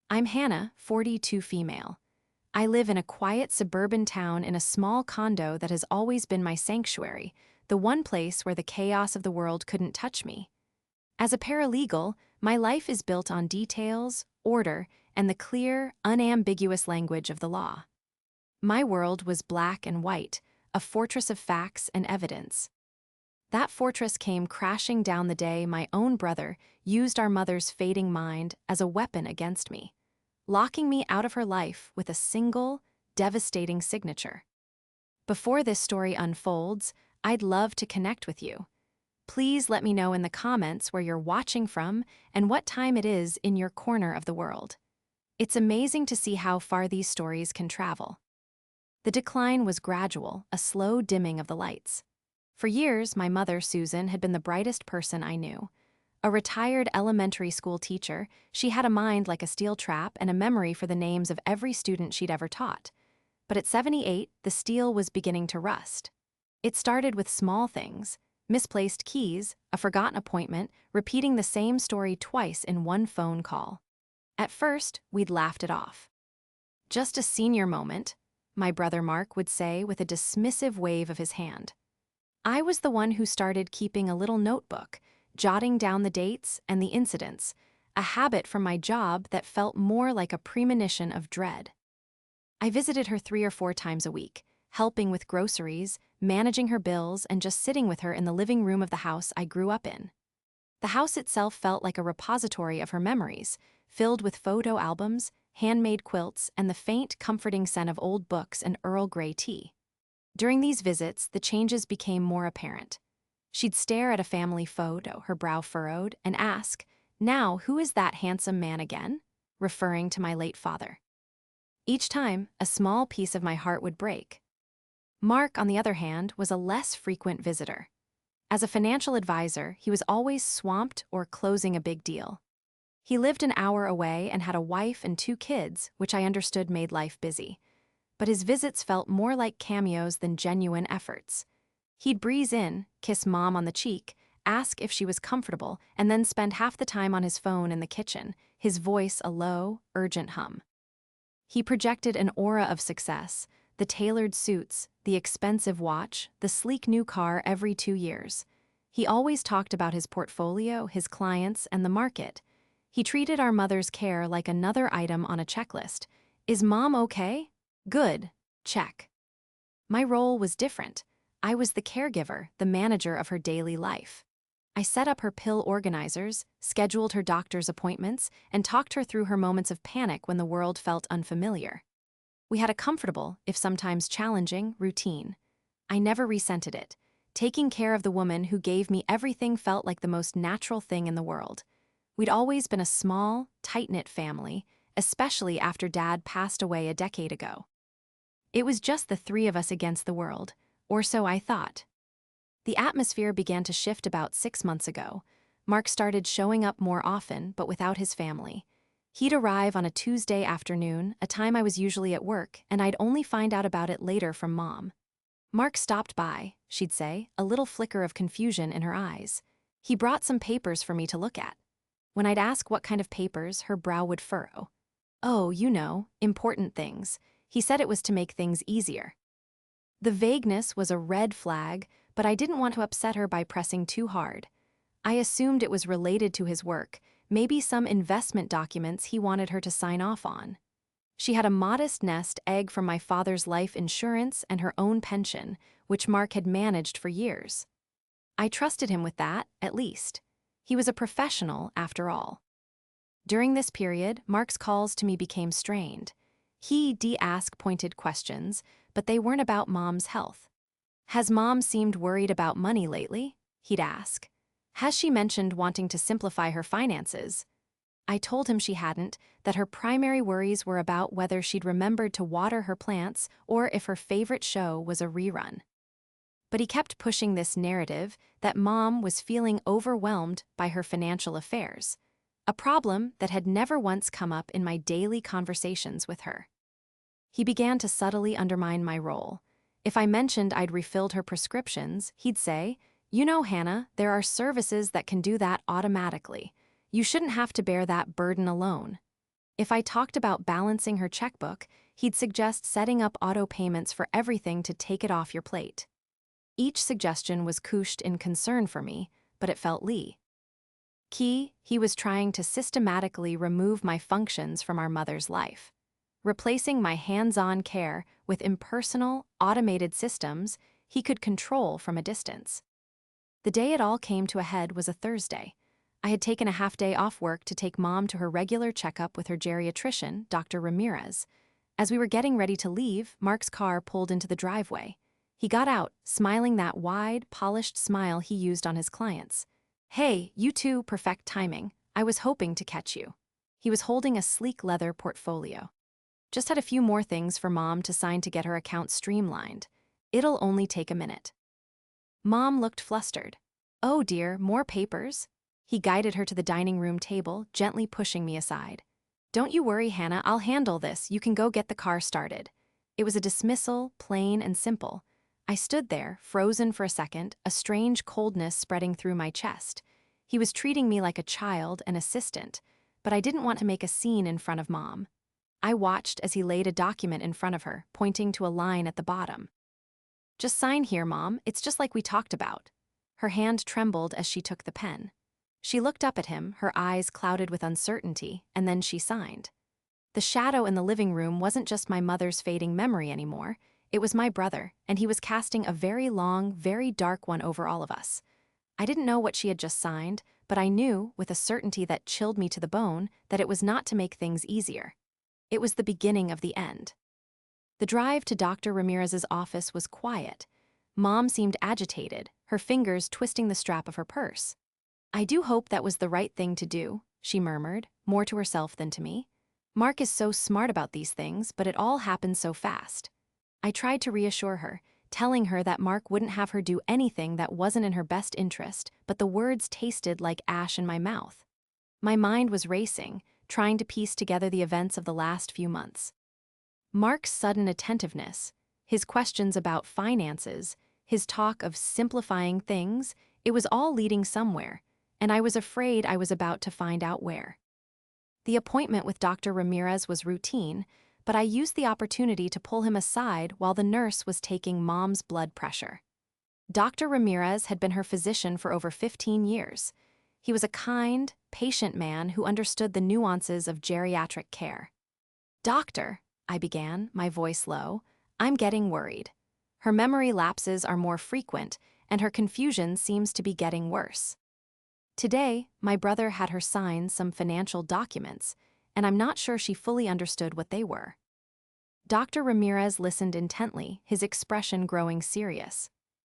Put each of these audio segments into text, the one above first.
I'm Hannah, 42 female. I live in a quiet suburban town in a small condo that has always been my sanctuary, the one place where the chaos of the world couldn't touch me. As a paralegal, my life is built on details, order, and the clear, unambiguous language of the law. My world was black and white, a fortress of facts and evidence. That fortress came crashing down the day my own brother used our mother's fading mind as a weapon against me, locking me out of her life with a single, devastating signature. Before this story unfolds, I'd love to connect with you. Please let me know in the comments where you're watching from and what time it is in your corner of the world. It's amazing to see how far these stories can travel. The decline was gradual, a slow dimming of the lights. For years, my mother, Susan, had been the brightest person I knew. A retired elementary school teacher, she had a mind like a steel trap and a memory for the names of every student she'd ever taught. But at 78, the steel was beginning to rust. It started with small things: misplaced keys, a forgotten appointment, repeating the same story twice in one phone call. At first, we'd laughed it off. "Just a senior moment," my brother Mark would say with a dismissive wave of his hand. I was the one who started keeping a little notebook, jotting down the dates and the incidents, a habit from my job that felt more like a premonition of dread. I visited her 3 or 4 times a week, helping with groceries, managing her bills, and just sitting with her in the living room of the house I grew up in. The house itself felt like a repository of her memories, filled with photo albums, handmade quilts, and the faint, comforting scent of old books and Earl Grey tea. During these visits, the changes became more apparent. She'd stare at a family photo, her brow furrowed, and ask, "Now, who is that handsome man again?" referring to my late father. Each time, a small piece of my heart would break. Mark, on the other hand, was a less frequent visitor. As a financial advisor, he was always swamped or closing a big deal. He lived an hour away and had a wife and 2 kids, which I understood made life busy. But his visits felt more like cameos than genuine efforts. He'd breeze in, kiss Mom on the cheek, ask if she was comfortable, and then spend half the time on his phone in the kitchen, his voice a low, urgent hum. He projected an aura of success: the tailored suits, the expensive watch, the sleek new car every 2 years. He always talked about his portfolio, his clients, and the market. He treated our mother's care like another item on a checklist. "Is Mom okay? Good. Check." My role was different. I was the caregiver, the manager of her daily life. I set up her pill organizers, scheduled her doctor's appointments, and talked her through her moments of panic when the world felt unfamiliar. We had a comfortable, if sometimes challenging, routine. I never resented it. Taking care of the woman who gave me everything felt like the most natural thing in the world. We'd always been a small, tight-knit family, especially after Dad passed away a decade ago. It was just the 3 of us against the world, or so I thought. The atmosphere began to shift about 6 months ago. Mark started showing up more often, but without his family. He'd arrive on a Tuesday afternoon, a time I was usually at work, and I'd only find out about it later from Mom. "Mark stopped by," she'd say, a little flicker of confusion in her eyes. "He brought some papers for me to look at." When I'd ask what kind of papers, her brow would furrow. "Oh, you know, important things. He said it was to make things easier." The vagueness was a red flag, but I didn't want to upset her by pressing too hard. I assumed it was related to his work, maybe some investment documents he wanted her to sign off on. She had a modest nest egg from my father's life insurance and her own pension, which Mark had managed for years. I trusted him with that, at least. He was a professional, after all. During this period, Mark's calls to me became strained. He'd ask pointed questions, but they weren't about Mom's health. "Has Mom seemed worried about money lately?" he'd ask. "Has she mentioned wanting to simplify her finances?" I told him she hadn't, that her primary worries were about whether she'd remembered to water her plants or if her favorite show was a rerun. But he kept pushing this narrative that Mom was feeling overwhelmed by her financial affairs, a problem that had never once come up in my daily conversations with her. He began to subtly undermine my role. If I mentioned I'd refilled her prescriptions, he'd say, "You know, Hannah, there are services that can do that automatically. You shouldn't have to bear that burden alone." If I talked about balancing her checkbook, he'd suggest setting up auto payments for everything to take it off your plate. Each suggestion was couched in concern for me, but it felt he was trying to systematically remove my functions from our mother's life. Replacing my hands-on care with impersonal, automated systems he could control from a distance. The day it all came to a head was a Thursday. I had taken a half-day off work to take Mom to her regular checkup with her geriatrician, Dr. Ramirez. As we were getting ready to leave, Mark's car pulled into the driveway. He got out, smiling that wide, polished smile he used on his clients. "Hey, you two, perfect timing. I was hoping to catch you." He was holding a sleek leather portfolio. "Just had a few more things for Mom to sign to get her account streamlined. It'll only take a minute." Mom looked flustered. "Oh dear, more papers?" He guided her to the dining room table, gently pushing me aside. "Don't you worry, Hannah, I'll handle this. You can go get the car started." It was a dismissal, plain and simple. I stood there, frozen for a second, a strange coldness spreading through my chest. He was treating me like a child, an assistant, but I didn't want to make a scene in front of Mom. I watched as he laid a document in front of her, pointing to a line at the bottom. "Just sign here, Mom. It's just like we talked about." Her hand trembled as she took the pen. She looked up at him, her eyes clouded with uncertainty, and then she signed. The shadow in the living room wasn't just my mother's fading memory anymore. It was my brother, and he was casting a very long, very dark one over all of us. I didn't know what she had just signed, but I knew, with a certainty that chilled me to the bone, that it was not to make things easier. It was the beginning of the end. The drive to Dr. Ramirez's office was quiet. Mom seemed agitated, her fingers twisting the strap of her purse. "I do hope that was the right thing to do," she murmured, more to herself than to me. "Mark is so smart about these things, but it all happened so fast." I tried to reassure her, telling her that Mark wouldn't have her do anything that wasn't in her best interest, but the words tasted like ash in my mouth. My mind was racing, trying to piece together the events of the last few months. Mark's sudden attentiveness, his questions about finances, his talk of simplifying things, it was all leading somewhere, and I was afraid I was about to find out where. The appointment with Dr. Ramirez was routine, but I used the opportunity to pull him aside while the nurse was taking Mom's blood pressure. Dr. Ramirez had been her physician for over 15 years. He was a kind, patient man who understood the nuances of geriatric care. "Doctor," I began, my voice low, "I'm getting worried. Her memory lapses are more frequent, and her confusion seems to be getting worse." Today, my brother had her sign some financial documents, and I'm not sure she fully understood what they were. Dr. Ramirez listened intently, his expression growing serious.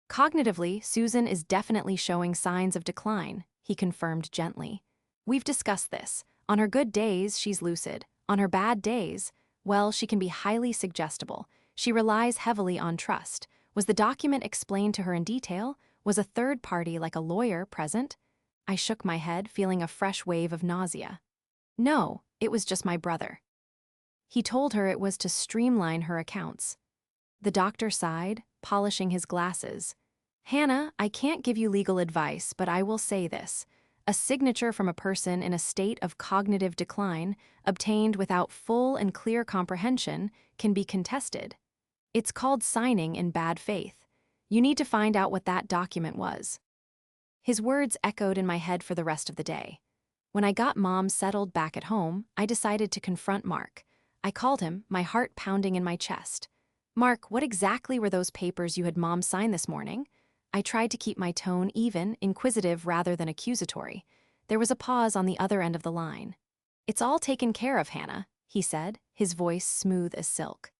"Cognitively, Susan is definitely showing signs of decline," he confirmed gently. "We've discussed this. On her good days, she's lucid. On her bad days, well, she can be highly suggestible. She relies heavily on trust. Was the document explained to her in detail? Was a third party, like a lawyer, present?" I shook my head, feeling a fresh wave of nausea. "No, it was just my brother. He told her it was to streamline her accounts." The doctor sighed, polishing his glasses. "Hannah, I can't give you legal advice, but I will say this. A signature from a person in a state of cognitive decline, obtained without full and clear comprehension, can be contested. It's called signing in bad faith. You need to find out what that document was." His words echoed in my head for the rest of the day. When I got Mom settled back at home, I decided to confront Mark. I called him, my heart pounding in my chest. "Mark, what exactly were those papers you had Mom sign this morning?" I tried to keep my tone even, inquisitive rather than accusatory. There was a pause on the other end of the line. "It's all taken care of, Hannah," he said, his voice smooth as silk.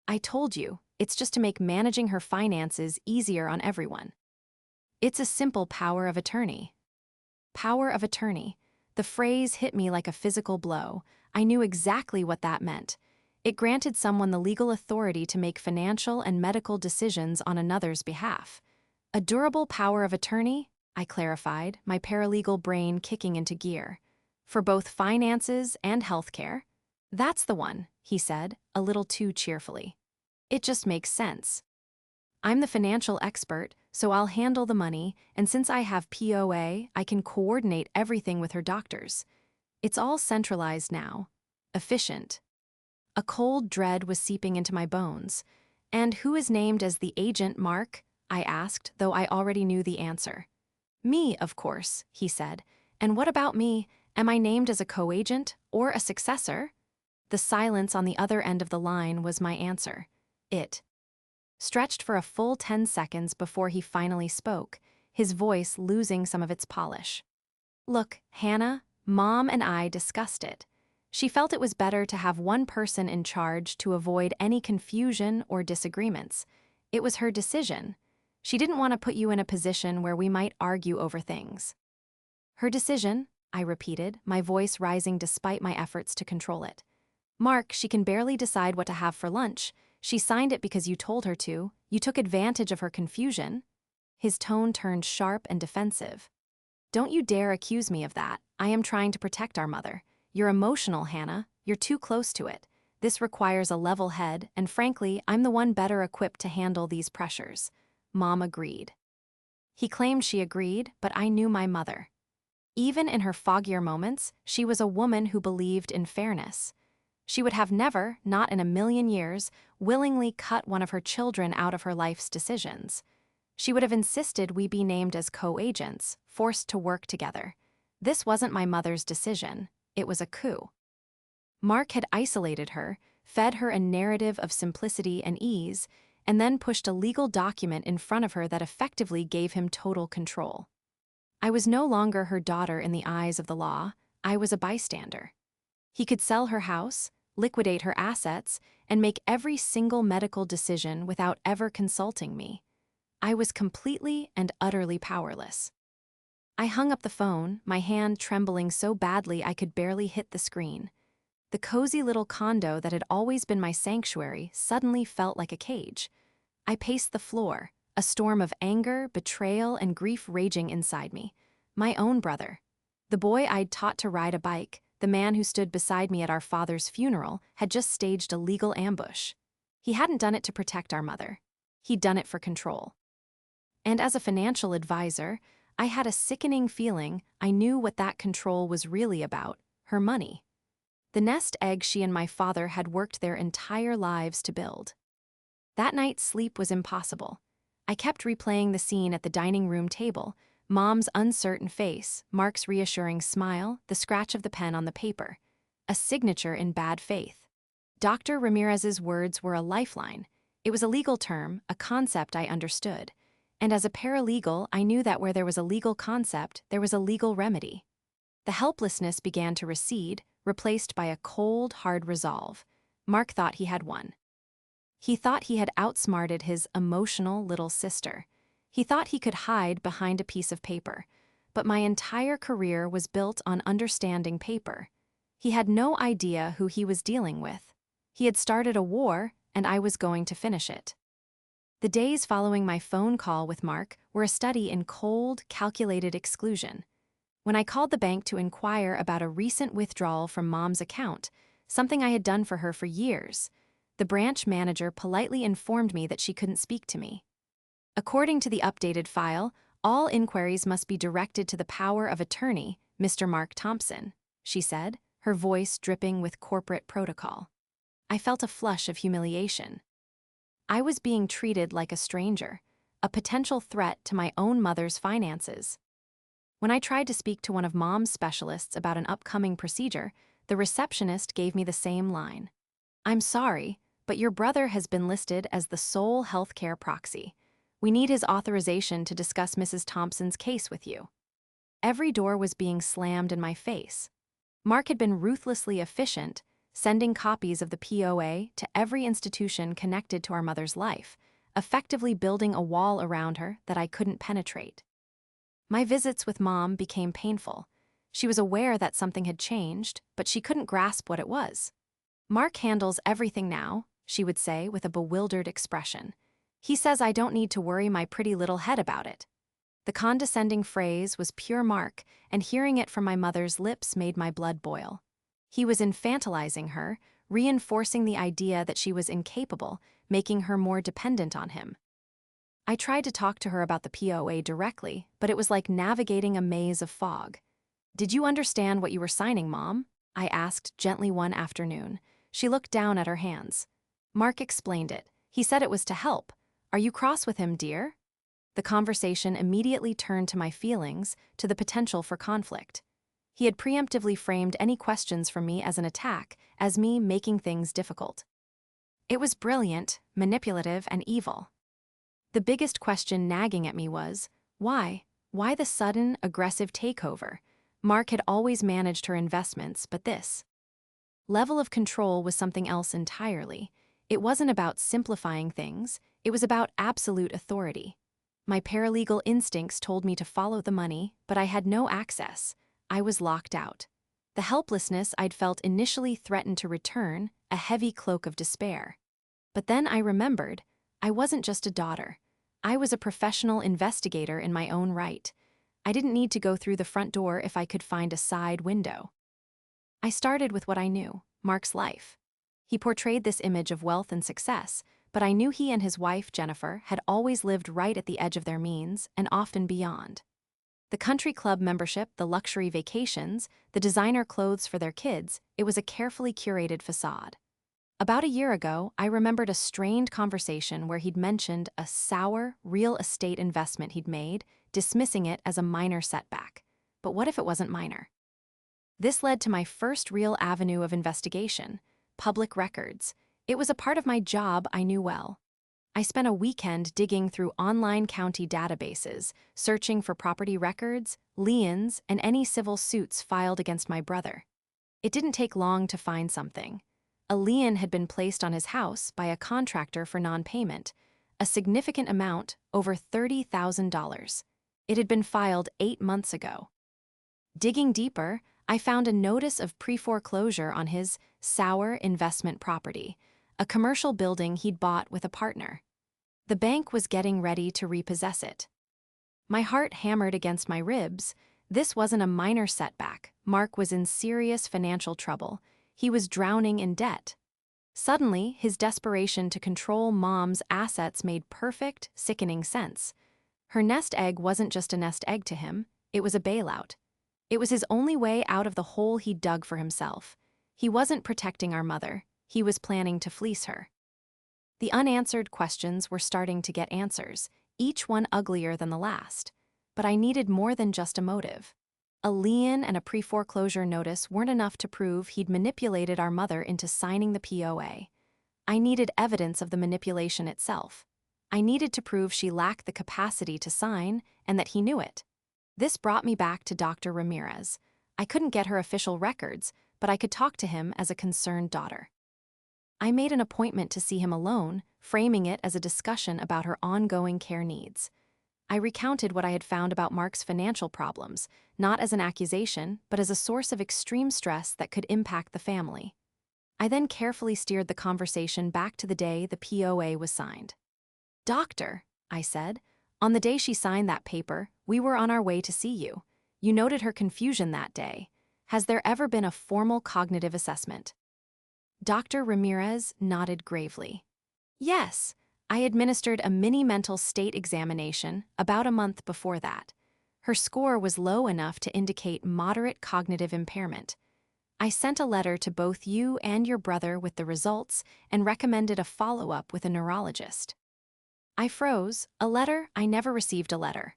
"I told you, it's just to make managing her finances easier on everyone. It's a simple power of attorney." Power of attorney. The phrase hit me like a physical blow. I knew exactly what that meant. It granted someone the legal authority to make financial and medical decisions on another's behalf. "A durable power of attorney?" I clarified, my paralegal brain kicking into gear. "For both finances and healthcare?" "That's the one," he said, a little too cheerfully. "It just makes sense. I'm the financial expert, so I'll handle the money, and since I have POA, I can coordinate everything with her doctors. It's all centralized now. efficient. A cold dread was seeping into my bones. "And who is named as the agent, Mark?" I asked, though I already knew the answer. "Me, of course," he said. "And what about me? Am I named as a co-agent or a successor?" The silence on the other end of the line was my answer. It stretched for a full 10 seconds before he finally spoke, his voice losing some of its polish. "Look, Hannah, Mom and I discussed it. She felt it was better to have one person in charge to avoid any confusion or disagreements. It was her decision. She didn't want to put you in a position where we might argue over things." "Her decision," I repeated, my voice rising despite my efforts to control it. "Mark, she can barely decide what to have for lunch. She signed it because you told her to. You took advantage of her confusion." His tone turned sharp and defensive. "Don't you dare accuse me of that. I am trying to protect our mother. You're emotional, Hannah. You're too close to it. This requires a level head, and frankly, I'm the one better equipped to handle these pressures." Mom agreed. He claimed she agreed, but I knew my mother. Even in her foggier moments, she was a woman who believed in fairness. She would have never, not in a million years, willingly cut one of her children out of her life's decisions. She would have insisted we be named as co-agents, forced to work together. This wasn't my mother's decision. It was a coup. Mark had isolated her, fed her a narrative of simplicity and ease, and then pushed a legal document in front of her that effectively gave him total control. I was no longer her daughter in the eyes of the law. I was a bystander. He could sell her house, liquidate her assets, and make every single medical decision without ever consulting me. I was completely and utterly powerless. I hung up the phone, my hand trembling so badly I could barely hit the screen. The cozy little condo that had always been my sanctuary suddenly felt like a cage. I paced the floor, a storm of anger, betrayal, and grief raging inside me. My own brother. The boy I'd taught to ride a bike, the man who stood beside me at our father's funeral, had just staged a legal ambush. He hadn't done it to protect our mother. He'd done it for control. And as a financial advisor, I had a sickening feeling I knew what that control was really about: her money. The nest egg she and my father had worked their entire lives to build. That night, sleep was impossible. I kept replaying the scene at the dining room table: Mom's uncertain face, Mark's reassuring smile, the scratch of the pen on the paper. A signature in bad faith. Dr. Ramirez's words were a lifeline. It was a legal term, a concept I understood. And as a paralegal, I knew that where there was a legal concept, there was a legal remedy. The helplessness began to recede, replaced by a cold, hard resolve. Mark thought he had won. He thought he had outsmarted his emotional little sister. He thought he could hide behind a piece of paper. But my entire career was built on understanding paper. He had no idea who he was dealing with. He had started a war, and I was going to finish it. The days following my phone call with Mark were a study in cold, calculated exclusion. When I called the bank to inquire about a recent withdrawal from Mom's account, something I had done for her for years, the branch manager politely informed me that she couldn't speak to me. According to the updated file, all inquiries must be directed to the power of attorney, Mr. Mark Thompson, she said, her voice dripping with corporate protocol. I felt a flush of humiliation. I was being treated like a stranger, a potential threat to my own mother's finances. When I tried to speak to one of Mom's specialists about an upcoming procedure, the receptionist gave me the same line. "I'm sorry, but your brother has been listed as the sole healthcare proxy. We need his authorization to discuss Mrs. Thompson's case with you." Every door was being slammed in my face. Mark had been ruthlessly efficient, sending copies of the POA to every institution connected to our mother's life, effectively building a wall around her that I couldn't penetrate. My visits with Mom became painful. She was aware that something had changed, but she couldn't grasp what it was. "Mark handles everything now," she would say with a bewildered expression. "He says I don't need to worry my pretty little head about it." The condescending phrase was pure Mark, and hearing it from my mother's lips made my blood boil. He was infantilizing her, reinforcing the idea that she was incapable, making her more dependent on him. I tried to talk to her about the POA directly, but it was like navigating a maze of fog. "Did you understand what you were signing, Mom?" I asked gently one afternoon. She looked down at her hands. Mark explained it. He said it was to help. Are you cross with him, dear? The conversation immediately turned to my feelings, to the potential for conflict. He had preemptively framed any questions from me as an attack, as me making things difficult. It was brilliant, manipulative, and evil. The biggest question nagging at me was, why? Why the sudden, aggressive takeover? Mark had always managed her investments, but this level of control was something else entirely. It wasn't about simplifying things, it was about absolute authority. My paralegal instincts told me to follow the money, but I had no access. I was locked out. The helplessness I'd felt initially threatened to return, a heavy cloak of despair. But then I remembered, I wasn't just a daughter. I was a professional investigator in my own right. I didn't need to go through the front door if I could find a side window. I started with what I knew, Mark's life. He portrayed this image of wealth and success, but I knew he and his wife, Jennifer, had always lived right at the edge of their means, and often beyond. The country club membership, the luxury vacations, the designer clothes for their kids, it was a carefully curated facade. About a year ago, I remembered a strained conversation where he'd mentioned a sour, real estate investment he'd made, dismissing it as a minor setback. But what if it wasn't minor? This led to my first real avenue of investigation, public records. It was a part of my job I knew well. I spent a weekend digging through online county databases, searching for property records, liens, and any civil suits filed against my brother. It didn't take long to find something. A lien had been placed on his house by a contractor for non-payment, a significant amount, over $30,000. It had been filed 8 months ago. Digging deeper, I found a notice of pre-foreclosure on his sour investment property, a commercial building he'd bought with a partner. The bank was getting ready to repossess it. My heart hammered against my ribs. This wasn't a minor setback. Mark was in serious financial trouble. He was drowning in debt. Suddenly, his desperation to control Mom's assets made perfect, sickening sense. Her nest egg wasn't just a nest egg to him, it was a bailout. It was his only way out of the hole he'd dug for himself. He wasn't protecting our mother, he was planning to fleece her. The unanswered questions were starting to get answers, each one uglier than the last. But I needed more than just a motive. A lien and a pre-foreclosure notice weren't enough to prove he'd manipulated our mother into signing the POA. I needed evidence of the manipulation itself. I needed to prove she lacked the capacity to sign and that he knew it. This brought me back to Dr. Ramirez. I couldn't get her official records, but I could talk to him as a concerned daughter. I made an appointment to see him alone, framing it as a discussion about her ongoing care needs. I recounted what I had found about Mark's financial problems, not as an accusation, but as a source of extreme stress that could impact the family. I then carefully steered the conversation back to the day the POA was signed. "Doctor," I said, "on the day she signed that paper, we were on our way to see you. You noted her confusion that day. Has there ever been a formal cognitive assessment?" Dr. Ramirez nodded gravely. "Yes. I administered a mini-mental state examination about a month before that. Her score was low enough to indicate moderate cognitive impairment. I sent a letter to both you and your brother with the results and recommended a follow-up with a neurologist." I froze. A letter? I never received a letter.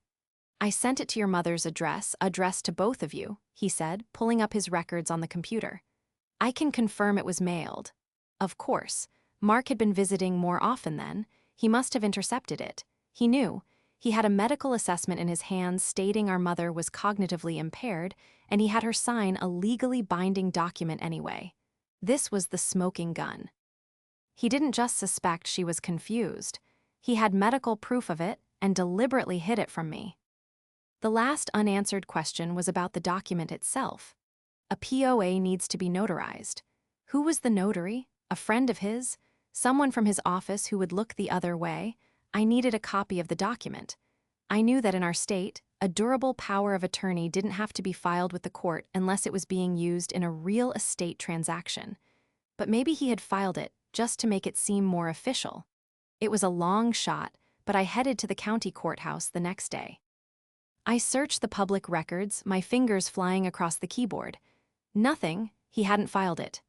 "I sent it to your mother's address, addressed to both of you," he said, pulling up his records on the computer. "I can confirm it was mailed." Of course. Mark had been visiting more often then. He must have intercepted it. He knew. He had a medical assessment in his hands stating our mother was cognitively impaired, and he had her sign a legally binding document anyway. This was the smoking gun. He didn't just suspect she was confused. He had medical proof of it and deliberately hid it from me. The last unanswered question was about the document itself. A POA needs to be notarized. Who was the notary? A friend of his? Someone from his office who would look the other way? I needed a copy of the document. I knew that in our state, a durable power of attorney didn't have to be filed with the court unless it was being used in a real estate transaction. But maybe he had filed it just to make it seem more official. It was a long shot, but I headed to the county courthouse the next day. I searched the public records, my fingers flying across the keyboard. Nothing, He hadn't filed it.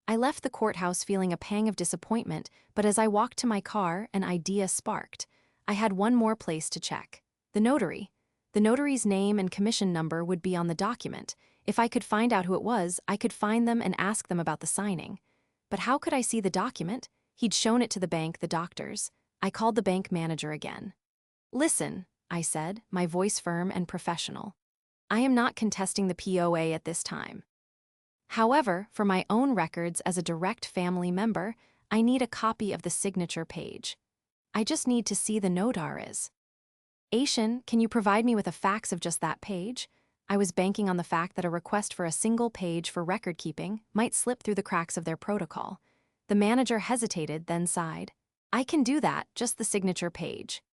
I left the courthouse feeling a pang of disappointment, but as I walked to my car, an idea sparked. I had one more place to check. The notary. The notary's name and commission number would be on the document. If I could find out who it was, I could find them and ask them about the signing. But how could I see the document? He'd shown it to the bank, the doctors. I called the bank manager again. "Listen," I said, my voice firm and professional. "I am not contesting the POA at this time. However, for my own records as a direct family member, I need a copy of the signature page. I just need to see the notaris. Asian, can you provide me with a fax of just that page?" I was banking on the fact that a request for a single page for record keeping might slip through the cracks of their protocol. The manager hesitated, then sighed. "I can do that, just the signature page."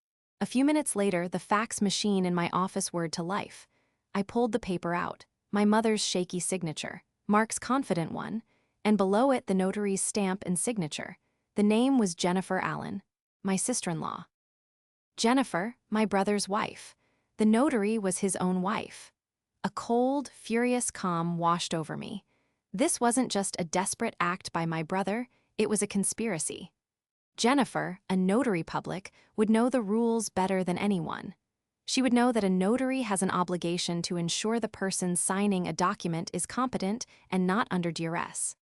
A few minutes later, the fax machine in my office whirred to life. I pulled the paper out, my mother's shaky signature, Mark's confident one, and below it the notary's stamp and signature. The name was Jennifer Allen, my sister-in-law. Jennifer, my brother's wife. The notary was his own wife. A cold, furious calm washed over me. This wasn't just a desperate act by my brother, it was a conspiracy. Jennifer, a notary public, would know the rules better than anyone. She would know that a notary has an obligation to ensure the person signing a document is competent and not under duress.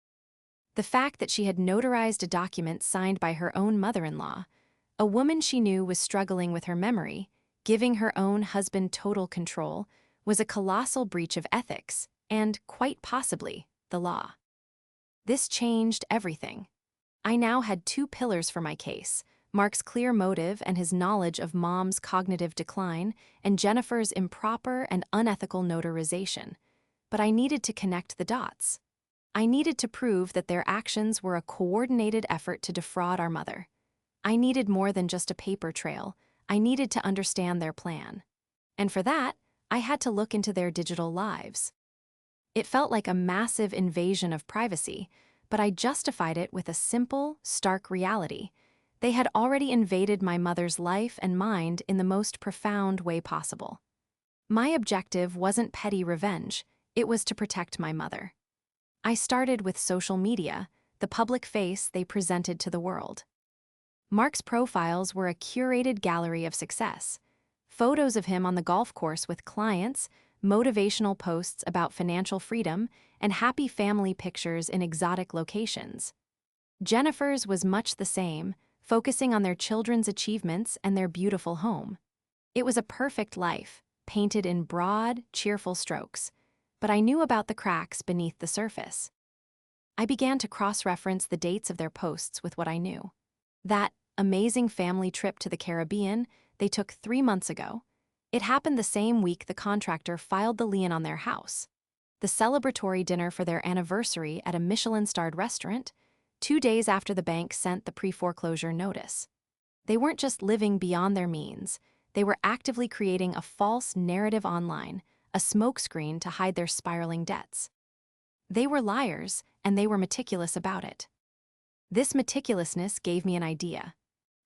The fact that she had notarized a document signed by her own mother-in-law, a woman she knew was struggling with her memory, giving her own husband total control, was a colossal breach of ethics and, quite possibly, the law. This changed everything. I now had two pillars for my case: Mark's clear motive and his knowledge of Mom's cognitive decline, and Jennifer's improper and unethical notarization. But I needed to connect the dots. I needed to prove that their actions were a coordinated effort to defraud our mother. I needed more than just a paper trail. I needed to understand their plan. And for that, I had to look into their digital lives. It felt like a massive invasion of privacy, but I justified it with a simple, stark reality. They had already invaded my mother's life and mind in the most profound way possible. My objective wasn't petty revenge, it was to protect my mother. I started with social media, the public face they presented to the world. Mark's profiles were a curated gallery of success. Photos of him on the golf course with clients, motivational posts about financial freedom, and happy family pictures in exotic locations. Jennifer's was much the same, focusing on their children's achievements and their beautiful home. It was a perfect life, painted in broad, cheerful strokes, but I knew about the cracks beneath the surface. I began to cross-reference the dates of their posts with what I knew. That amazing family trip to the Caribbean they took 3 months ago. It happened the same week the contractor filed the lien on their house. The celebratory dinner for their anniversary at a Michelin-starred restaurant, 2 days after the bank sent the pre-foreclosure notice. They weren't just living beyond their means, they were actively creating a false narrative online, a smokescreen to hide their spiraling debts. They were liars, and they were meticulous about it. This meticulousness gave me an idea.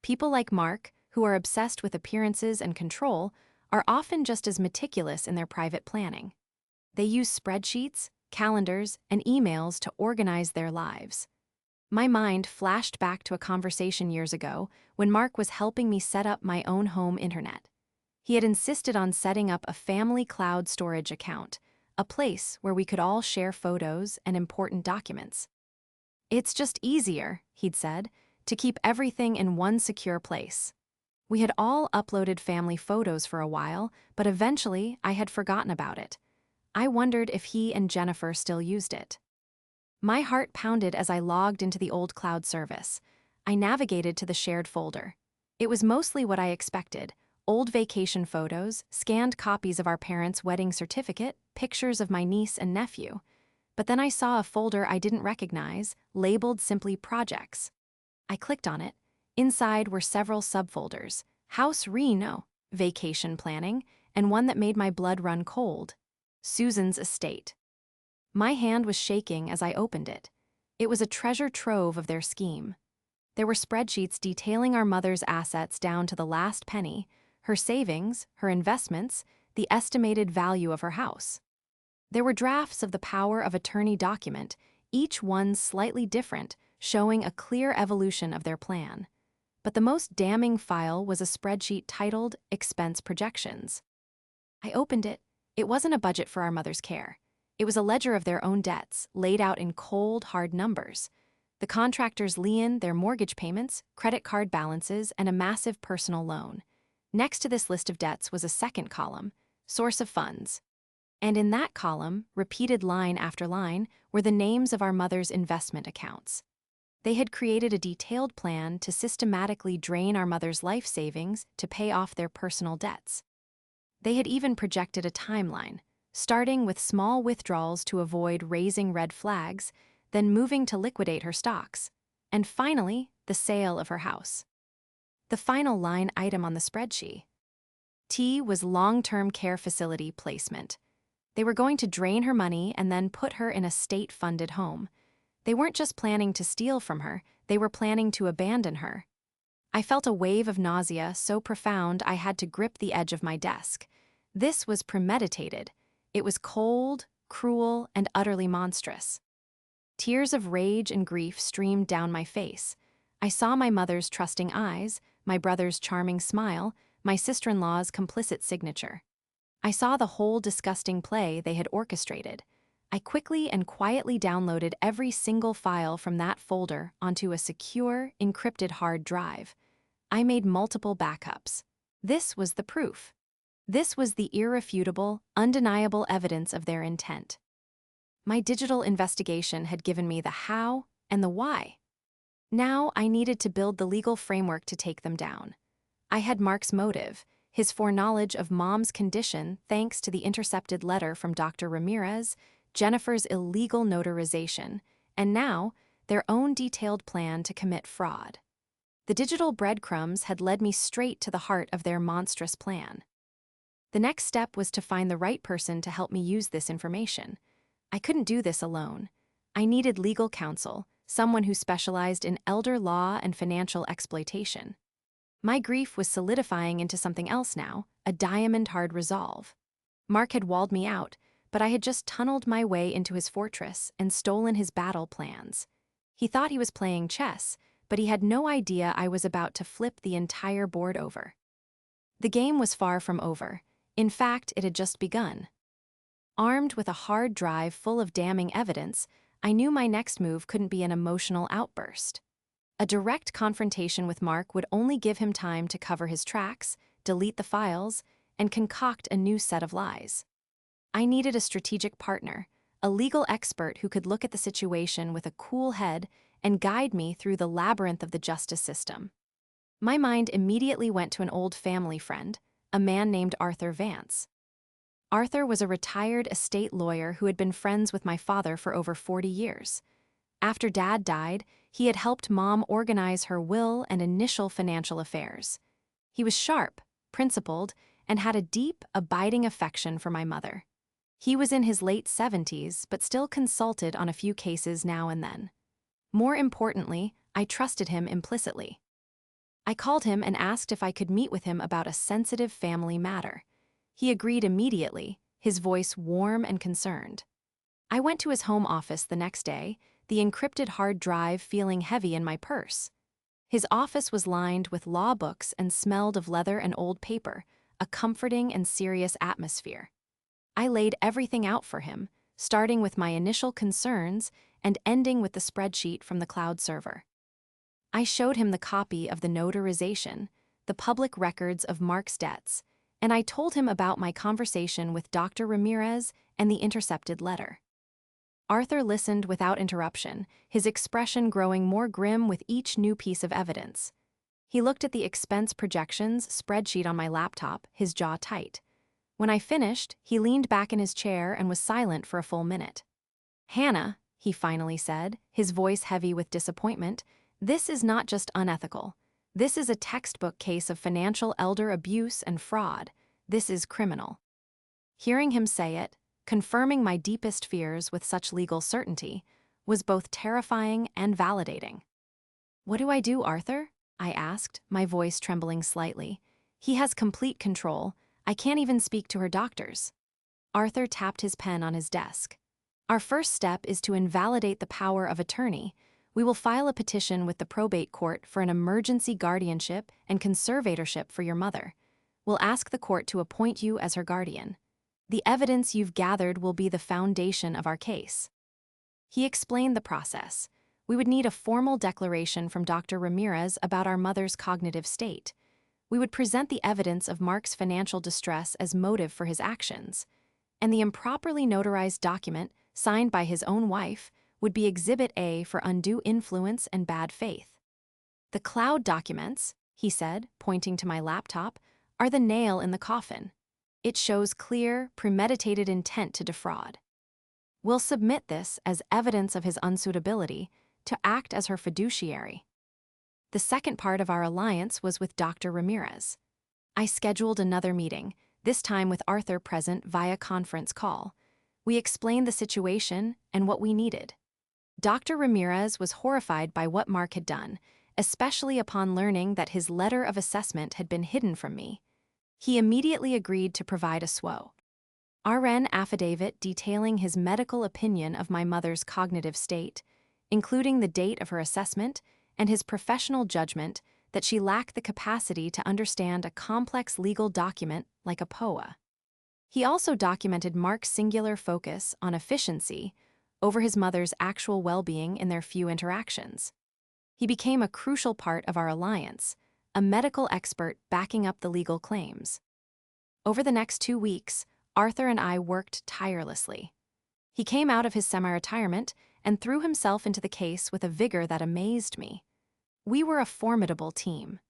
People like Mark, who are obsessed with appearances and control, are often just as meticulous in their private planning. They use spreadsheets, calendars, and emails to organize their lives. My mind flashed back to a conversation years ago when Mark was helping me set up my own home internet. He had insisted on setting up a family cloud storage account, a place where we could all share photos and important documents. "It's just easier," he'd said, "to keep everything in one secure place." We had all uploaded family photos for a while, but eventually I had forgotten about it. I wondered if he and Jennifer still used it. My heart pounded as I logged into the old cloud service. I navigated to the shared folder. It was mostly what I expected: old vacation photos, scanned copies of our parents' wedding certificate, pictures of my niece and nephew. But then I saw a folder I didn't recognize, labeled simply Projects. I clicked on it. Inside were several subfolders: House Reno, Vacation Planning, and one that made my blood run cold: Susan's Estate. My hand was shaking as I opened it. It was a treasure trove of their scheme. There were spreadsheets detailing our mother's assets down to the last penny, her savings, her investments, the estimated value of her house. There were drafts of the power of attorney document, each one slightly different, showing a clear evolution of their plan. But the most damning file was a spreadsheet titled Expense Projections. I opened it. It wasn't a budget for our mother's care. It was a ledger of their own debts, laid out in cold, hard numbers. The contractor's lien, their mortgage payments, credit card balances, and a massive personal loan. Next to this list of debts was a second column, source of funds. And in that column, repeated line after line, were the names of our mother's investment accounts. They had created a detailed plan to systematically drain our mother's life savings to pay off their personal debts. They had even projected a timeline, starting with small withdrawals to avoid raising red flags, then moving to liquidate her stocks, and finally, the sale of her house. The final line item on the spreadsheet. T was long-term care facility placement. They were going to drain her money and then put her in a state-funded home. They weren't just planning to steal from her, they were planning to abandon her. I felt a wave of nausea so profound I had to grip the edge of my desk. This was premeditated. It was cold, cruel, and utterly monstrous. Tears of rage and grief streamed down my face. I saw my mother's trusting eyes, my brother's charming smile, my sister-in-law's complicit signature. I saw the whole disgusting play they had orchestrated. I quickly and quietly downloaded every single file from that folder onto a secure, encrypted hard drive. I made multiple backups. This was the proof. This was the irrefutable, undeniable evidence of their intent. My digital investigation had given me the how and the why. Now I needed to build the legal framework to take them down. I had Mark's motive, his foreknowledge of Mom's condition thanks to the intercepted letter from Dr. Ramirez, Jennifer's illegal notarization, and now their own detailed plan to commit fraud. The digital breadcrumbs had led me straight to the heart of their monstrous plan. The next step was to find the right person to help me use this information. I couldn't do this alone. I needed legal counsel, someone who specialized in elder law and financial exploitation. My grief was solidifying into something else now, a diamond-hard resolve. Mark had walled me out, but I had just tunneled my way into his fortress and stolen his battle plans. He thought he was playing chess, but he had no idea I was about to flip the entire board over. The game was far from over. In fact, it had just begun. Armed with a hard drive full of damning evidence, I knew my next move couldn't be an emotional outburst. A direct confrontation with Mark would only give him time to cover his tracks, delete the files, and concoct a new set of lies. I needed a strategic partner, a legal expert who could look at the situation with a cool head and guide me through the labyrinth of the justice system. My mind immediately went to an old family friend, a man named Arthur Vance. Arthur was a retired estate lawyer who had been friends with my father for over 40 years. After Dad died, he had helped Mom organize her will and initial financial affairs. He was sharp, principled, and had a deep, abiding affection for my mother. He was in his late 70s, but still consulted on a few cases now and then. More importantly, I trusted him implicitly. I called him and asked if I could meet with him about a sensitive family matter. He agreed immediately, his voice warm and concerned. I went to his home office the next day, the encrypted hard drive feeling heavy in my purse. His office was lined with law books and smelled of leather and old paper, a comforting and serious atmosphere. I laid everything out for him, starting with my initial concerns and ending with the spreadsheet from the cloud server. I showed him the copy of the notarization, the public records of Mark's debts, and I told him about my conversation with Dr. Ramirez and the intercepted letter. Arthur listened without interruption, his expression growing more grim with each new piece of evidence. He looked at the expense projections spreadsheet on my laptop, his jaw tight. When I finished, he leaned back in his chair and was silent for a full minute. "Hannah," he finally said, his voice heavy with disappointment, "this is not just unethical. This is a textbook case of financial elder abuse and fraud. This is criminal." Hearing him say it, confirming my deepest fears with such legal certainty, was both terrifying and validating. "What do I do, Arthur?" I asked, my voice trembling slightly. "He has complete control. I can't even speak to her doctors." Arthur tapped his pen on his desk. Our first step is to invalidate the power of attorney. We will file a petition with the probate court for an emergency guardianship and conservatorship for your mother. We'll ask the court to appoint you as her guardian. The evidence you've gathered will be the foundation of our case. He explained the process. We would need a formal declaration from Dr. Ramirez about our mother's cognitive state. We would present the evidence of Mark's financial distress as motive for his actions. And the improperly notarized document, signed by his own wife, would be Exhibit A for undue influence and bad faith. The cloud documents, he said, pointing to my laptop, are the nail in the coffin. It shows clear, premeditated intent to defraud. We'll submit this as evidence of his unsuitability to act as her fiduciary. The second part of our alliance was with Dr. Ramirez. I scheduled another meeting, this time with Arthur present via conference call. We explained the situation and what we needed. Dr. Ramirez was horrified by what Mark had done, especially upon learning that his letter of assessment had been hidden from me. He immediately agreed to provide a SWO. RN affidavit detailing his medical opinion of my mother's cognitive state, including the date of her assessment and his professional judgment that she lacked the capacity to understand a complex legal document like a POA. He also documented Mark's singular focus on efficiency over his mother's actual well-being in their few interactions. He became a crucial part of our alliance, a medical expert backing up the legal claims. Over the next 2 weeks, Arthur and I worked tirelessly. He came out of his semi-retirement and threw himself into the case with a vigor that amazed me. We were a formidable team.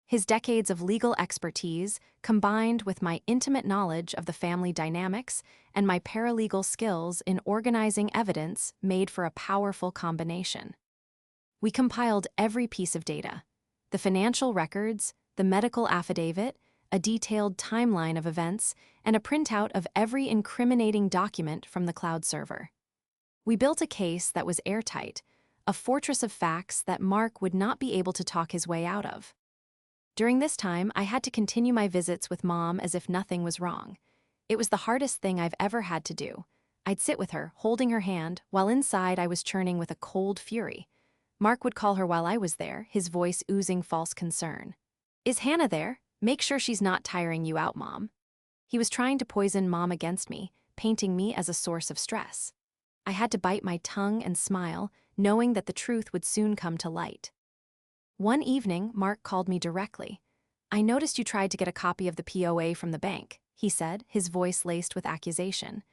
His decades of legal expertise, combined with my intimate knowledge of the family dynamics and my paralegal skills in organizing evidence, made for a powerful combination. We compiled every piece of data: the financial records, the medical affidavit, a detailed timeline of events, and a printout of every incriminating document from the cloud server. We built a case that was airtight, a fortress of facts that Mark would not be able to talk his way out of. During this time, I had to continue my visits with Mom as if nothing was wrong. It was the hardest thing I've ever had to do. I'd sit with her, holding her hand, while inside I was churning with a cold fury. Mark would call her while I was there, his voice oozing false concern. "Is Hannah there? Make sure she's not tiring you out, Mom." He was trying to poison Mom against me, painting me as a source of stress. I had to bite my tongue and smile, knowing that the truth would soon come to light. One evening, Mark called me directly. "I noticed you tried to get a copy of the POA from the bank," he said, his voice laced with accusation.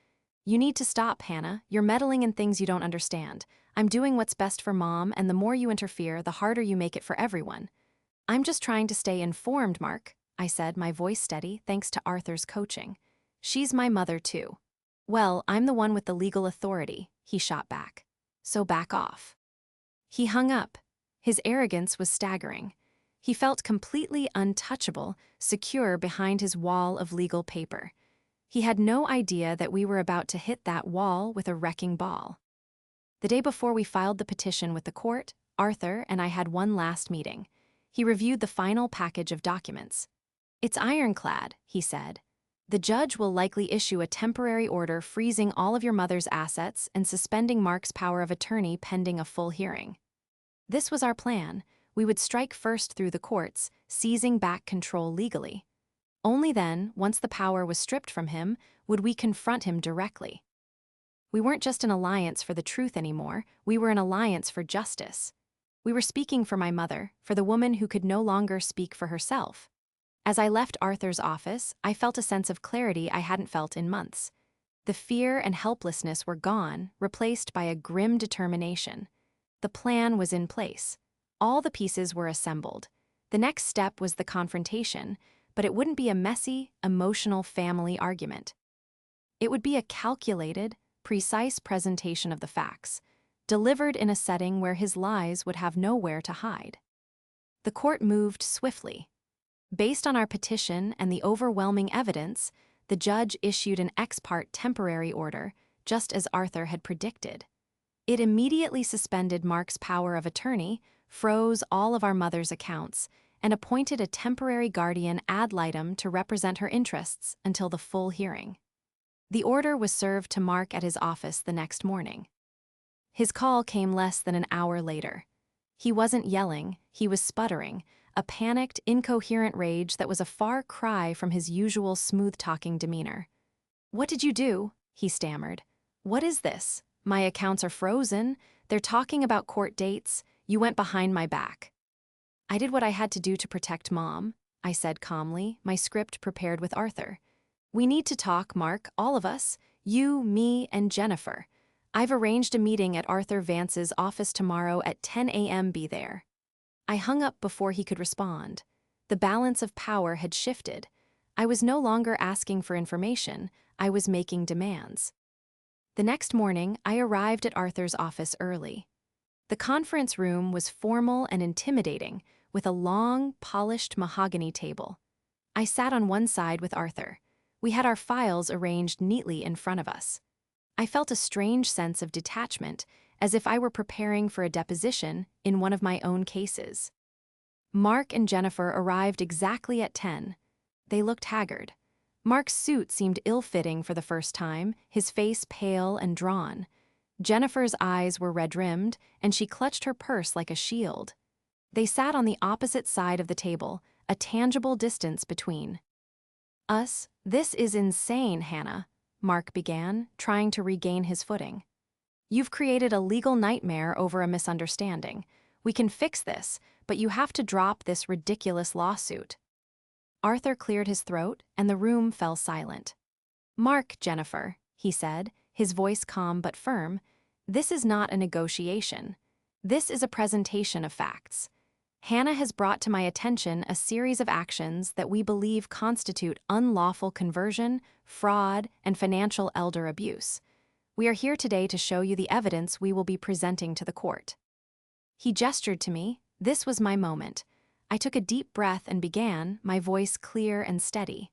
"You need to stop, Hannah. You're meddling in things you don't understand. I'm doing what's best for Mom, and the more you interfere, the harder you make it for everyone." "I'm just trying to stay informed, Mark," I said, my voice steady, thanks to Arthur's coaching. "She's my mother, too." "Well, I'm the one with the legal authority," he shot back. "So back off." He hung up. His arrogance was staggering. He felt completely untouchable, secure behind his wall of legal paper. He had no idea that we were about to hit that wall with a wrecking ball. The day before we filed the petition with the court, Arthur and I had one last meeting. He reviewed the final package of documents. "It's ironclad," he said. "The judge will likely issue a temporary order freezing all of your mother's assets and suspending Mark's power of attorney pending a full hearing." This was our plan. We would strike first through the courts, seizing back control legally. Only then, once the power was stripped from him, would we confront him directly. We weren't just an alliance for the truth anymore, we were an alliance for justice. We were speaking for my mother, for the woman who could no longer speak for herself. As I left Arthur's office, I felt a sense of clarity I hadn't felt in months. The fear and helplessness were gone, replaced by a grim determination. The plan was in place. All the pieces were assembled. The next step was the confrontation, but it wouldn't be a messy, emotional family argument. It would be a calculated, precise presentation of the facts, delivered in a setting where his lies would have nowhere to hide. The court moved swiftly. Based on our petition and the overwhelming evidence, the judge issued an ex parte temporary order, just as Arthur had predicted. It immediately suspended Mark's power of attorney, froze all of our mother's accounts, and appointed a temporary guardian ad litem to represent her interests until the full hearing. The order was served to Mark at his office the next morning. His call came less than an hour later. He wasn't yelling, he was sputtering, a panicked, incoherent rage that was a far cry from his usual smooth-talking demeanor. "What did you do?" he stammered. "What is this? My accounts are frozen. They're talking about court dates. You went behind my back." "I did what I had to do to protect Mom," I said calmly, my script prepared with Arthur. "We need to talk, Mark, all of us. You, me, and Jennifer. I've arranged a meeting at Arthur Vance's office tomorrow at 10 a.m. Be there." I hung up before he could respond. The balance of power had shifted. I was no longer asking for information, I was making demands. The next morning, I arrived at Arthur's office early. The conference room was formal and intimidating, with a long, polished mahogany table. I sat on one side with Arthur. We had our files arranged neatly in front of us. I felt a strange sense of detachment, as if I were preparing for a deposition in one of my own cases. Mark and Jennifer arrived exactly at 10. They looked haggard. Mark's suit seemed ill-fitting for the first time, his face pale and drawn. Jennifer's eyes were red-rimmed, and she clutched her purse like a shield. They sat on the opposite side of the table, a tangible distance between us. "This is insane, Hannah," Mark began, trying to regain his footing. "You've created a legal nightmare over a misunderstanding. We can fix this, but you have to drop this ridiculous lawsuit." Arthur cleared his throat, and the room fell silent. "Mark, Jennifer," he said, his voice calm but firm, "this is not a negotiation. This is a presentation of facts. Hannah has brought to my attention a series of actions that we believe constitute unlawful conversion, fraud, and financial elder abuse. We are here today to show you the evidence we will be presenting to the court." He gestured to me. This was my moment. I took a deep breath and began, my voice clear and steady.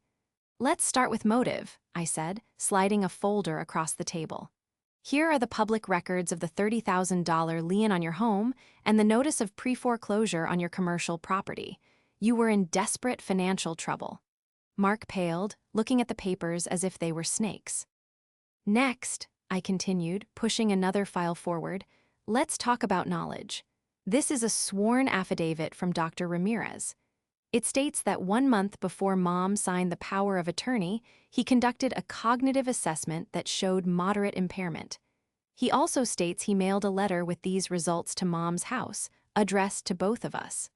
"Let's start with motive," I said, sliding a folder across the table. "Here are the public records of the $30,000 lien on your home and the notice of pre-foreclosure on your commercial property. You were in desperate financial trouble." Mark paled, looking at the papers as if they were snakes. "Next," I continued, pushing another file forward, "let's talk about knowledge. This is a sworn affidavit from Dr. Ramirez. It states that 1 month before Mom signed the power of attorney, he conducted a cognitive assessment that showed moderate impairment. He also states he mailed a letter with these results to Mom's house, addressed to both of us.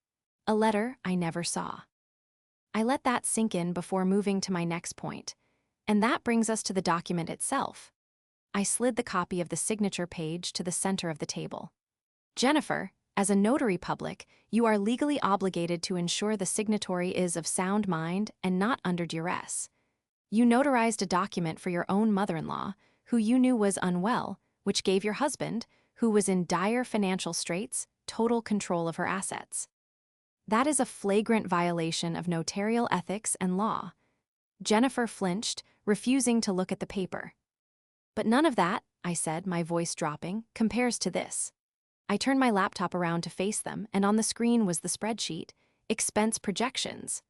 A letter I never saw." I let that sink in before moving to my next point. And that brings us to the document itself. I slid the copy of the signature page to the center of the table. "Jennifer, as a notary public, you are legally obligated to ensure the signatory is of sound mind and not under duress. You notarized a document for your own mother-in-law, who you knew was unwell, which gave your husband, who was in dire financial straits, total control of her assets. That is a flagrant violation of notarial ethics and law." Jennifer flinched, refusing to look at the paper. "But none of that," I said, my voice dropping, "compares to this." I turned my laptop around to face them, and on the screen was the spreadsheet, expense projections.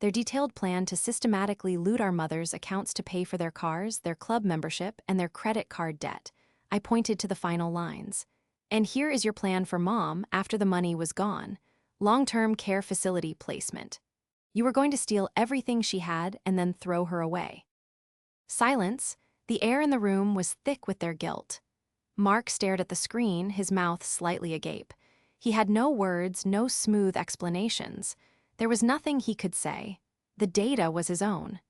Their detailed plan to systematically loot our mothers' accounts to pay for their cars, their club membership, and their credit card debt. I pointed to the final lines. "And here is your plan for Mom after the money was gone. Long-term care facility placement. You were going to steal everything she had and then throw her away." Silence. The air in the room was thick with their guilt. Mark stared at the screen, his mouth slightly agape. He had no words, no smooth explanations. There was nothing he could say. The data was his own.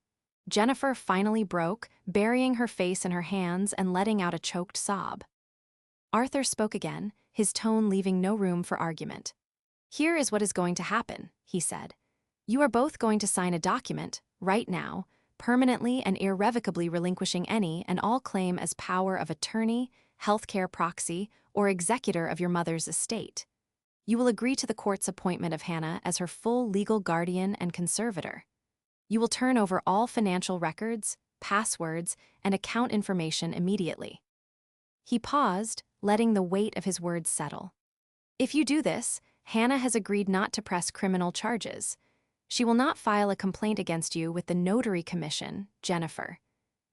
Jennifer finally broke, burying her face in her hands and letting out a choked sob. Arthur spoke again, his tone leaving no room for argument. "Here is what is going to happen," he said. "You are both going to sign a document, right now, permanently and irrevocably relinquishing any and all claim as power of attorney, healthcare proxy, or executor of your mother's estate. You will agree to the court's appointment of Hannah as her full legal guardian and conservator. You will turn over all financial records, passwords, and account information immediately." He paused, letting the weight of his words settle. "If you do this, Hannah has agreed not to press criminal charges. She will not file a complaint against you with the Notary Commission, Jennifer.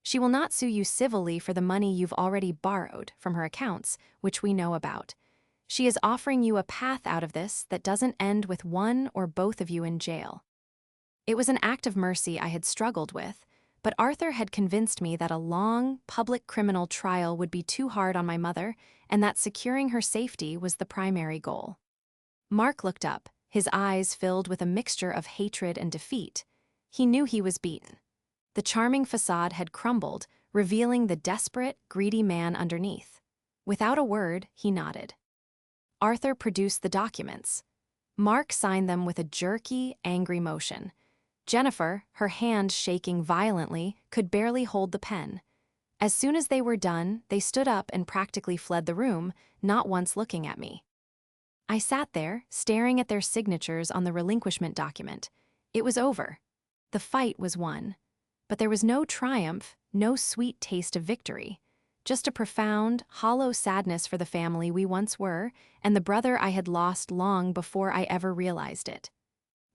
She will not sue you civilly for the money you've already borrowed from her accounts, which we know about. She is offering you a path out of this that doesn't end with one or both of you in jail. It was an act of mercy I had struggled with, but Arthur had convinced me that a long, public criminal trial would be too hard on my mother and that securing her safety was the primary goal. Mark looked up, his eyes filled with a mixture of hatred and defeat. He knew he was beaten. The charming facade had crumbled, revealing the desperate, greedy man underneath. Without a word, he nodded. Arthur produced the documents. Mark signed them with a jerky, angry motion. Jennifer, her hand shaking violently, could barely hold the pen. As soon as they were done, they stood up and practically fled the room, not once looking at me. I sat there, staring at their signatures on the relinquishment document. It was over. The fight was won. But there was no triumph, no sweet taste of victory. Just a profound, hollow sadness for the family we once were, and the brother I had lost long before I ever realized it.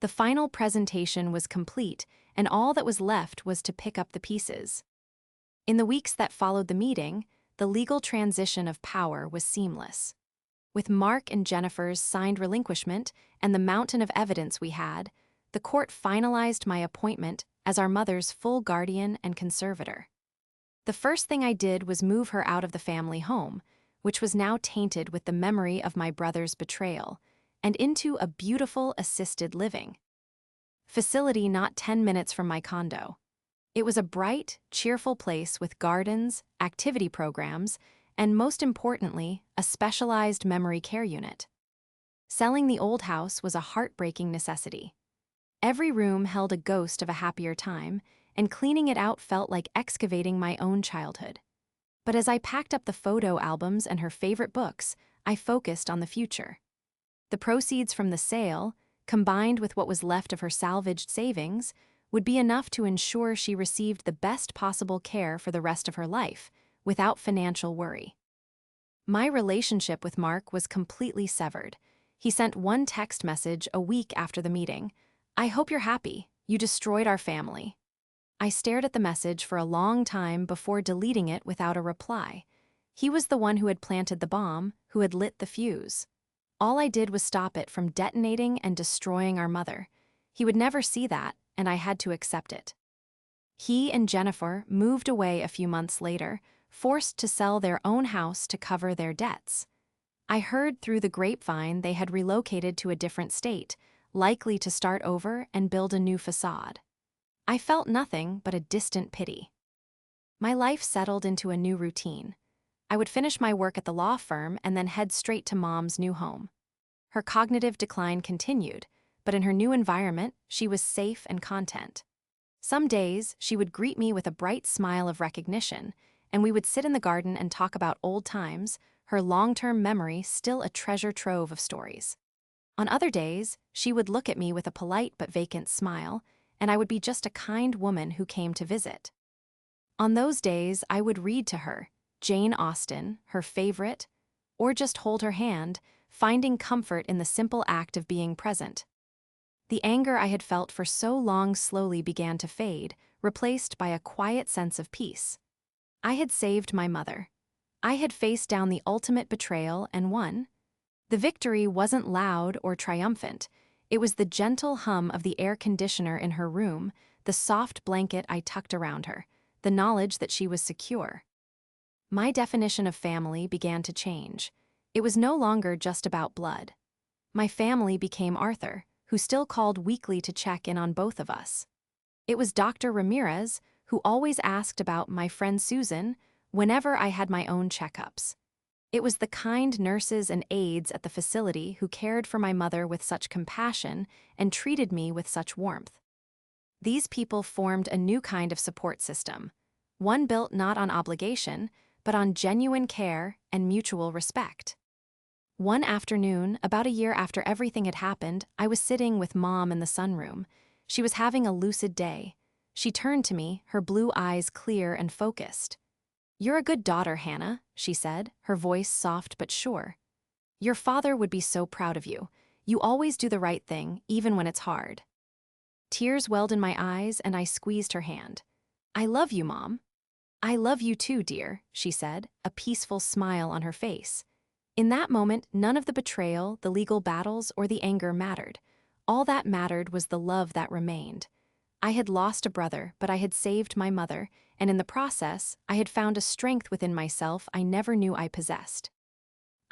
The final presentation was complete, and all that was left was to pick up the pieces. In the weeks that followed the meeting, the legal transition of power was seamless. With Mark and Jennifer's signed relinquishment and the mountain of evidence we had, the court finalized my appointment as our mother's full guardian and conservator. The first thing I did was move her out of the family home, which was now tainted with the memory of my brother's betrayal, and into a beautiful assisted living facility not 10 minutes from my condo. It was a bright, cheerful place with gardens, activity programs, and most importantly, a specialized memory care unit. Selling the old house was a heartbreaking necessity. Every room held a ghost of a happier time, and cleaning it out felt like excavating my own childhood. But as I packed up the photo albums and her favorite books, I focused on the future. The proceeds from the sale, combined with what was left of her salvaged savings, would be enough to ensure she received the best possible care for the rest of her life, without financial worry. My relationship with Mark was completely severed. He sent one text message a week after the meeting. "I hope you're happy. You destroyed our family." I stared at the message for a long time before deleting it without a reply. He was the one who had planted the bomb, who had lit the fuse. All I did was stop it from detonating and destroying our mother. He would never see that, and I had to accept it. He and Jennifer moved away a few months later, forced to sell their own house to cover their debts. I heard through the grapevine they had relocated to a different state, likely to start over and build a new facade. I felt nothing but a distant pity. My life settled into a new routine. I would finish my work at the law firm and then head straight to Mom's new home. Her cognitive decline continued, but in her new environment, she was safe and content. Some days, she would greet me with a bright smile of recognition, and we would sit in the garden and talk about old times, her long-term memory still a treasure trove of stories. On other days, she would look at me with a polite but vacant smile, and I would be just a kind woman who came to visit. On those days, I would read to her, Jane Austen, her favorite, or just hold her hand, finding comfort in the simple act of being present. The anger I had felt for so long slowly began to fade, replaced by a quiet sense of peace. I had saved my mother. I had faced down the ultimate betrayal and won. The victory wasn't loud or triumphant. It was the gentle hum of the air conditioner in her room, the soft blanket I tucked around her, the knowledge that she was secure. My definition of family began to change. It was no longer just about blood. My family became Arthur, who still called weekly to check in on both of us. It was Dr. Ramirez, who always asked about my friend Susan whenever I had my own checkups. It was the kind nurses and aides at the facility who cared for my mother with such compassion and treated me with such warmth. These people formed a new kind of support system, one built not on obligation, but on genuine care and mutual respect. One afternoon, about a year after everything had happened, I was sitting with Mom in the sunroom. She was having a lucid day. She turned to me, her blue eyes clear and focused. "You're a good daughter, Hannah," she said, her voice soft but sure. "Your father would be so proud of you. You always do the right thing, even when it's hard." Tears welled in my eyes and I squeezed her hand. "I love you, Mom." I love you too, dear, she said, a peaceful smile on her face. In that moment, none of the betrayal, the legal battles, or the anger mattered. All that mattered was the love that remained. I had lost a brother, but I had saved my mother, and in the process, I had found a strength within myself I never knew I possessed.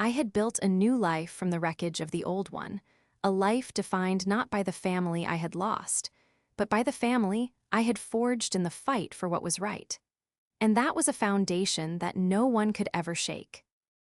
I had built a new life from the wreckage of the old one, a life defined not by the family I had lost, but by the family I had forged in the fight for what was right. And that was a foundation that no one could ever shake.